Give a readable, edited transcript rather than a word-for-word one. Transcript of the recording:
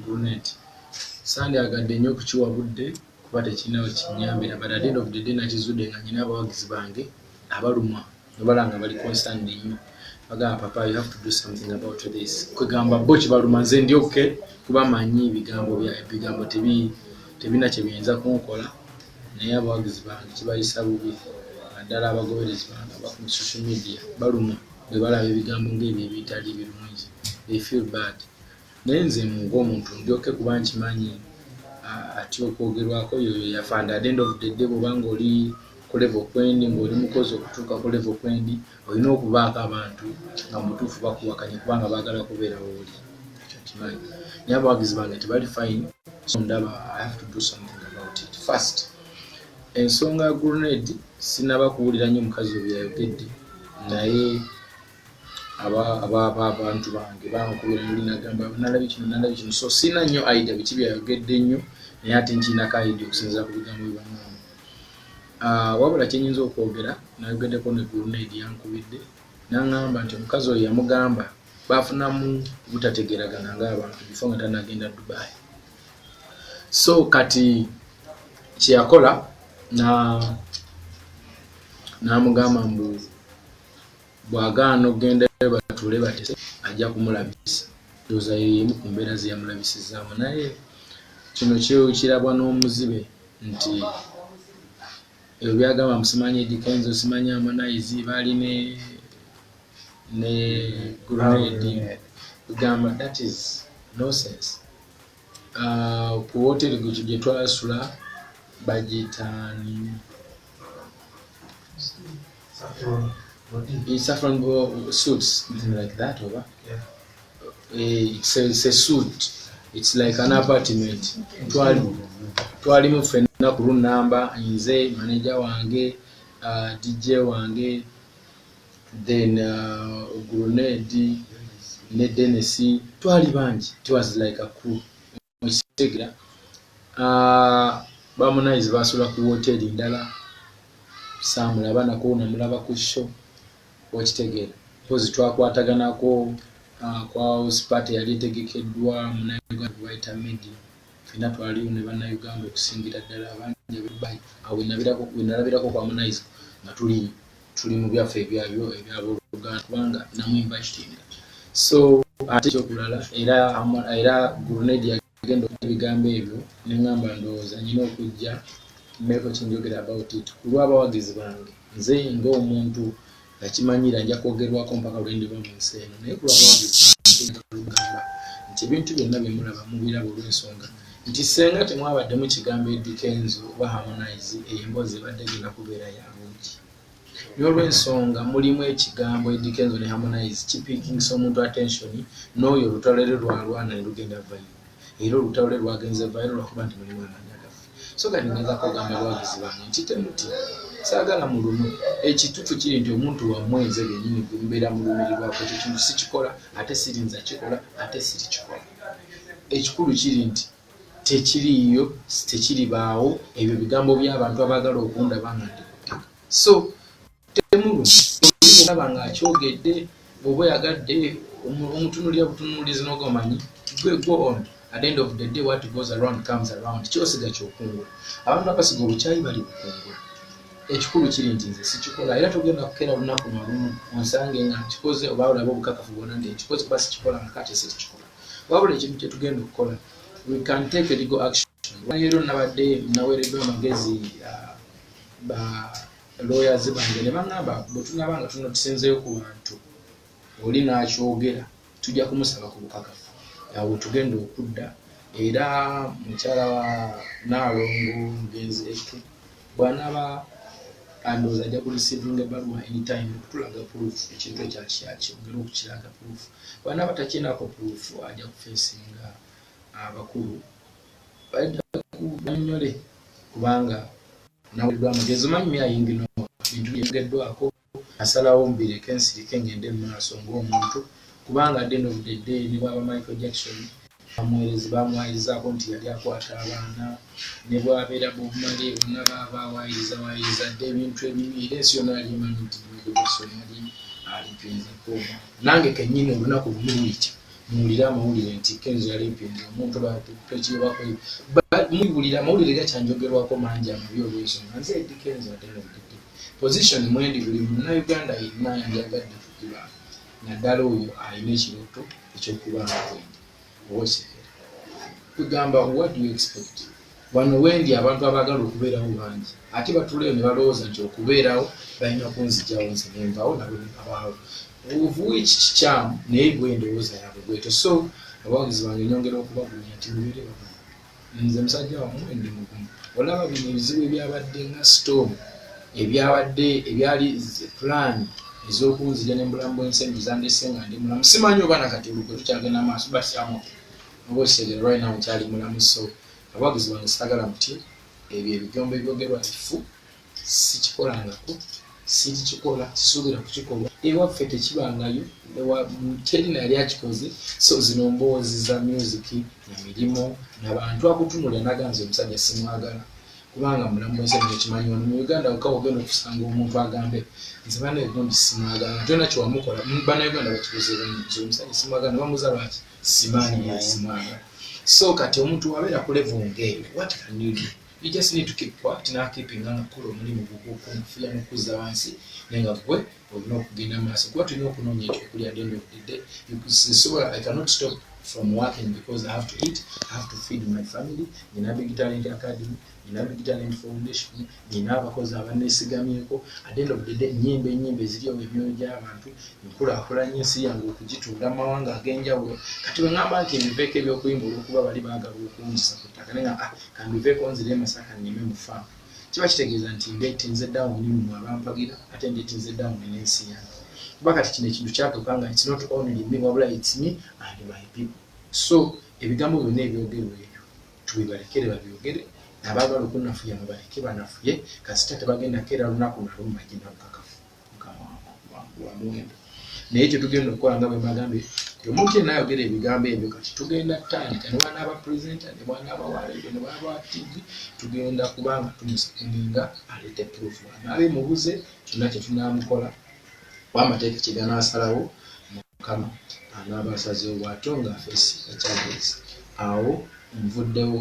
brunette Sunday agadde nnyo kukiwa budde kuba tekinawo kinyambira but at the end of the day nakizudde nga nyina abawagizi bange abalumwa nebalanga bali constant nnyo bagamba papa you have to do something about this kwegamba bo kibaluma nze ndi okay kuba manyi ebigambo tebina kye biyinza kunkola naye abawagizi bange kibayisa bubi naddala abagoberezi bange abaku social media balumwa bwe balaba ebigambo ng'ebyo ebitali birungi they feel bad naye nze ng'omuntu ndyoke kuba nkimanyi ati okwogerwako yoyo yafanda at the end of the day bw'obanga oli ku level kwendi ng'oli mukozi okutuuka ku level kwendi olina okubaako abantu nga mutuufu bakuwakanye kubanga baagala kubeera wooli ekyo kimanyi naye abawagizi bange tebali fine so ndaba I have to do something about it first ensonga ya grenade sinaba kuwulira nnyo mukazi oyo yayogedde naye abantu bange bankubira nuli nagamba nalabi kino so sina nnyo idea biki byayogedde nnyo naye ate nkiinako idea okusinziira ku bigambo bye bangamba wabula kyenyinza okwogera nayogeddeko ne grenade yankubidde n'aŋŋamba nti omukazi oyo yamugamba baafunamu butategeeragana ng'abantu bifo nga tanagenda Dubai so kati kyeyakola n'amugamba mbu bw'agaana okgendayo batuule batese ajja kumulabisa ndowooza yemu ku mbeera ze yamulabisizaamu naye kino kirabwa n'omuzibe nti ebyo byagamba musimanyi Eddie Kenzo simanyi Hamonize baali ne grenade kugamba that is nonsense ku hoteli gye twasula bagiyitaani it's saffron suits, something like that, over. Yeah. It's a suit. It's like an apartment. Twali mufenna ku runamba nze manager wange DJ wange then grenade ne Dennis twali bangi. It was like a crew. Harmonize basula ku hoteli ndala samulaba nako namulaba ku show okitegeera pozi twakwataganako kwa spate yali etegekeddwa munayiga kubaita media fina twaliwo ne bannayuganda okusingira ddala abangi bebayi awo nalabirako kwa Harmonize nga tuli mu byaffe ebyabooluganda kubanga namwimba kitinda so ate ekyokulala era grenade yagenda ebigambo ebyo neŋŋamba ndowooza nyina okujja mmeko kinjogera about it kulw'abawagizi bange nze ng'omuntu nakimanyira nja kwogerwako mpaka lwe ndiva mu nsi eno naye kulw'abawagizi bange nti ebintu byonna bye mulaba mubiraba olw'ensonga nti senga temwabaddemu kigambo Eddie Kenzo oba Hamonize emboozi ebadde genda kubeera yabuugi n'olw'ensonga mulimu ekigambo Eddie Kenzo ne Harmonize kipiikingisa omuntu attention n'oyo olutalo lwalwana ne lugenda vayo era olutalo lwagenze vayo lwakuba nti mulimu amanya gaffe so kati ngenza kugamba abawagizi bange nti temuti saagala mulumu ekituufu kiri nti omuntu wammwe nze bennyini gwe mbeera mulumirirwako ekyo kintu sikikola ate sirinza kikola ate sirikikola ekikulu kiri nti tekiriiyo tekiribaawo ebyo bigambo by'abantu abaagala okundaba nga ndikupika so temulaba nga akyogedde bw'oba oyagadde omutunulira butunulizi n'ogomanyi gwe go on at the end of the day what goes around comes around kyosiga kyokungula abantu abasiga obukyayi bali bukungula ekikulu kiri nti nze sikikola era tugenda kukeera lunaku nalumu onsange nga nkikoze oba olaba obukakafu bwonna nti nkikoze kuba sikikola nga kati sikikola wabula ekintu kye tugenda okukola we can take a legal action leero nabadde naweereddwa amagezi ba lawyers bange ne baŋŋamba bwe tunaba nga tunotisenzeeyo ku bantu oli n'akyogera tujja kumusaba ku bukakafu awo tugenda okudda era mukyala wa Nalongo mugenzi eke bw'anaaba andooza ajja kurisivinga ebbaluwa anytime okutulaga proof ekintu ekyakyongera okukiraga proof bw'anaaba takinako proof ajja kufeesinga abakulu bajja kunyole kubanga naweereddwa amagezi manyi myayingino bintu byeyogeddwako asalawo mbireke ensirike ngende mu maaso ng'omuntu kubanga at the end of the day ne bwaba Michael Jackson bamwayirizaako nti yali akwata abaana ne bwabeera Bob Marley bonna baawayiriza dde ebintu ebibi era ensi yonna yali emanyi nti Michael Jackson yali alipinzako nange kennyini olunaku lumu luyita muwulira amawulire nti Kenzo yalimpinga omuntu bakwekiyobaku muwulira amawulire gakyanjogerwako mangi amabi olw'ensonga nze Eddy Kenzo ate n'obudde position mwendi buli munnayuganda yenna yanjagadde kukuba naddala oyo alina ekirooto ekyokuba nga Wendi owosekera kugamba what do you expect wano Wendi abantu abaagala okubeerawo bangi ate batuleyo ne balowooza nti okubeerawo balina kunzijjawo nze nenvawo nabo abaawo ovuwiki kikyamu naye gwe endowooza yaabwe bwetyo so abawagizi bange nyongera okubagunya nti mubeere bagumu nze musajja wammwe ndi mugumu olaba bino ebizibu ebyabadde nga storm ebyali plan ez'okunzija n'embulamu bw'ensendu zandese nga ndi mulamu simanyi oba nakati olugwe tukyagenda maaso basyamu oba osegera right now nkyali mulamu so abawagizi bange sagala muti ebyo ebigombo ebyogerwa kifu sikikolangako sitikikola sisuubira kukikolwa ewaffe tekibangayo teri nali akikoze so zino mboozi za music emirimu nabantu akutunulira naganze omusajja simwagala kubanga mulamu bw'ensendu ekimanyi wano mu Uganda wokka wogenda okusanga omuntu agambe nze bana egundi simwagala tolina kyewamukola bannayuganda bakikoze banyiza omusajja simwagala nebamuza lwaki simaanyi simwagala so kati omuntu wabeera ku level ng'eyo what can you do you just need to keep quiet na keeping nga nakola omulimu gukufiya n'okuzza wansi naye nga gwe olina okugenda maaso kuba tulina okunoonya ekyokulya at the end of the day I cannot stop from working because I have to eat, I have to feed my family. Nina Big Talent Academy, nina Big Talent Foundation, nina abakozi abanesigamyeko. At the end of the day, nyimbe ziri ebyoyo gy'abantu nkulaakulanya ensi yange okugitunda amawanga ag'enjawulo. Kati bwe ngamba nti ebiveeko eby'okuyimba olw'okuba bali baagala okunzisa ku ttaka naye nga kandiveeko nzire Masaka nnime mu faamu. Kiba kitegeeza nti ndeetinze down mu abampagira ate ndeetinze down n'ensi yange. Bakati kino ekintu kyatuuka nga it's not only me wabula it's me and my people. So ebigambo byonna ebyogerwa ebyo tubibalekere babyogere abaagala okunafuya mubaleke banafuye kasita tebagenda keera lunaku nalwo bagenda mukakafu wa muwendo naye kye tugenda okukola nga bwe mbagambye omuntu yenna ayogera ebigambo ebyo kati tugenda tandika ne bwana aba presenter ne bwana aba waleero ne bwana aba TV tugenda kubanga tumusekinga aleete proof anaabe mubuze kyonna kye tunaamukola Mateeka kigana asalawo mukama anaaba asazeewo bw'ato nga afeesi ekyagezi awo nvuddewo